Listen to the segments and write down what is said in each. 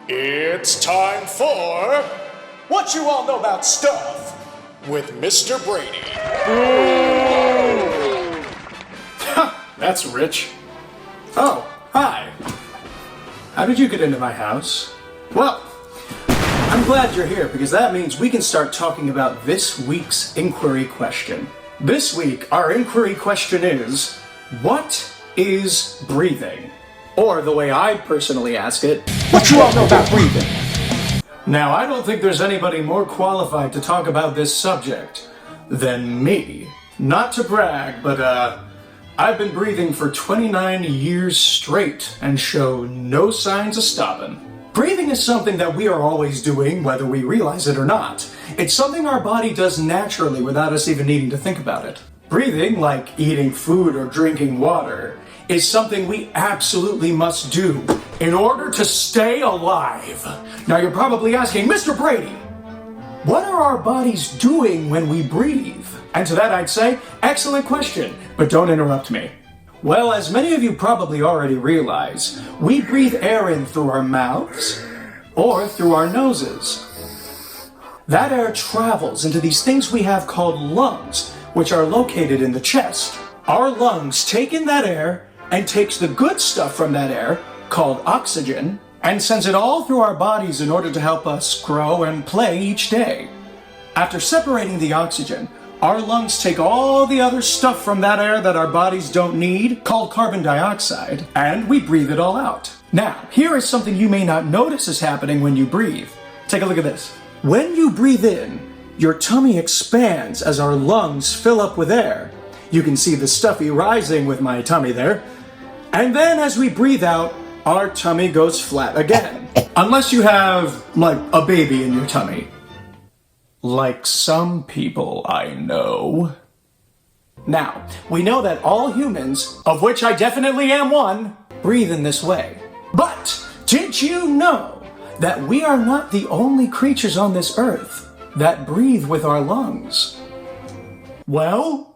It's time for What You All Know About Stuff with Mr. Brady. That's rich. Oh, hi. How did you get into my house? Well, I'm glad you're here because that means we can start talking about this week's inquiry question. This week, our inquiry question is, what is breathing? Or the way I personally ask it, what you all know about breathing? Now, I don't think there's anybody more qualified to talk about this subject than me. Not to brag, but I've been breathing for 29 years straight and show no signs of stopping. Breathing is something that we are always doing, whether we realize it or not. It's something our body does naturally without us even needing to think about it. Breathing, like eating food or drinking water, is something we absolutely must do in order to stay alive. Now you're probably asking, Mr. Brady, what are our bodies doing when we breathe? And to that I'd say, excellent question, but don't interrupt me. Well, as many of you probably already realize, we breathe air in through our mouths or through our noses. That air travels into these things we have called lungs, which are located in the chest. Our lungs take in that air and takes the good stuff from that air, called oxygen, and sends it all through our bodies in order to help us grow and play each day. After separating the oxygen, our lungs take all the other stuff from that air that our bodies don't need, called carbon dioxide, and we breathe it all out. Now, here is something you may not notice is happening when you breathe. Take a look at this. When you breathe in, your tummy expands as our lungs fill up with air. You can see the stuffy rising with my tummy there. And then as we breathe out, our tummy goes flat again. Unless you have, like, a baby in your tummy. Like some people I know. Now, we know that all humans, of which I definitely am one, breathe in this way. But did you know that we are not the only creatures on this earth that breathe with our lungs? Well,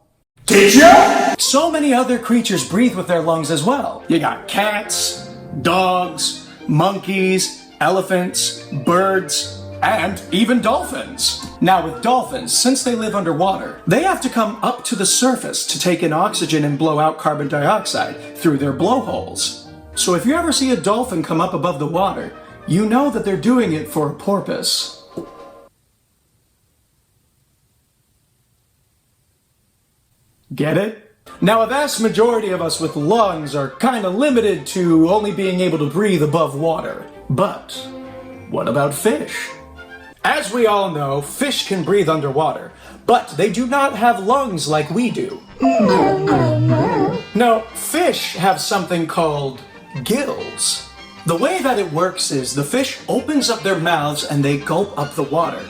did you? So many other creatures breathe with their lungs as well. You got cats, dogs, monkeys, elephants, birds, and even dolphins. Now with dolphins, since they live underwater, they have to come up to the surface to take in oxygen and blow out carbon dioxide through their blowholes. So if you ever see a dolphin come up above the water, you know that they're doing it for a porpoise. Get it? Now, a vast majority of us with lungs are kind of limited to only being able to breathe above water. But what about fish? As we all know, fish can breathe underwater, but they do not have lungs like we do. No, fish have something called gills. The way that it works is the fish opens up their mouths and they gulp up the water.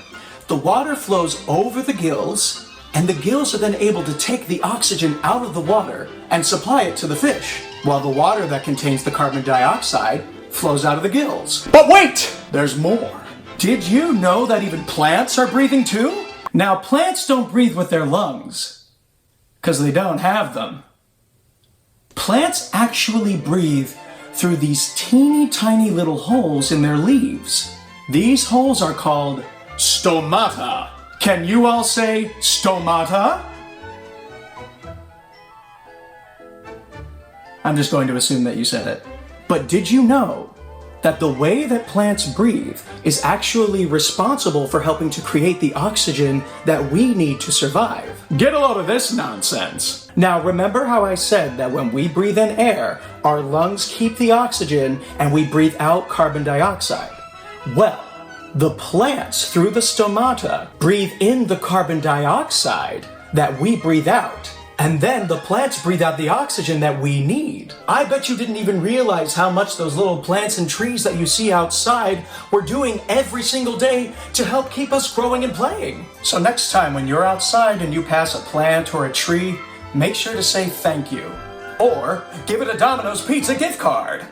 The water flows over the gills, and the gills are then able to take the oxygen out of the water and supply it to the fish, while the water that contains the carbon dioxide flows out of the gills. But wait! There's more. Did you know that even plants are breathing too? Now, plants don't breathe with their lungs, because they don't have them. Plants actually breathe through these teeny tiny little holes in their leaves. These holes are called stomata. Can you all say stomata? I'm just going to assume that you said it. But did you know that the way that plants breathe is actually responsible for helping to create the oxygen that we need to survive? Get a load of this nonsense. Now, remember how I said that when we breathe in air, our lungs keep the oxygen and we breathe out carbon dioxide? Well, the plants, through the stomata, breathe in the carbon dioxide that we breathe out. And then the plants breathe out the oxygen that we need. I bet you didn't even realize how much those little plants and trees that you see outside were doing every single day to help keep us growing and playing. So next time when you're outside and you pass a plant or a tree, make sure to say thank you. Or give it a Domino's Pizza gift card.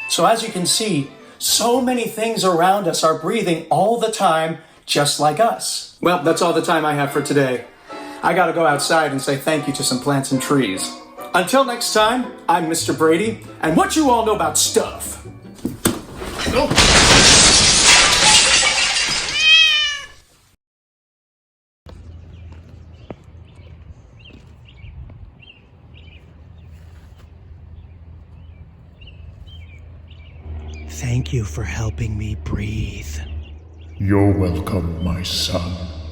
So as you can see, so many things around us are breathing all the time, just like us. Well, that's all the time I have for today. I gotta go outside and say thank you to some plants and trees. Until next time, I'm Mr. Brady, and what you all know about stuff. Oh. Thank you for helping me breathe. You're welcome, my son.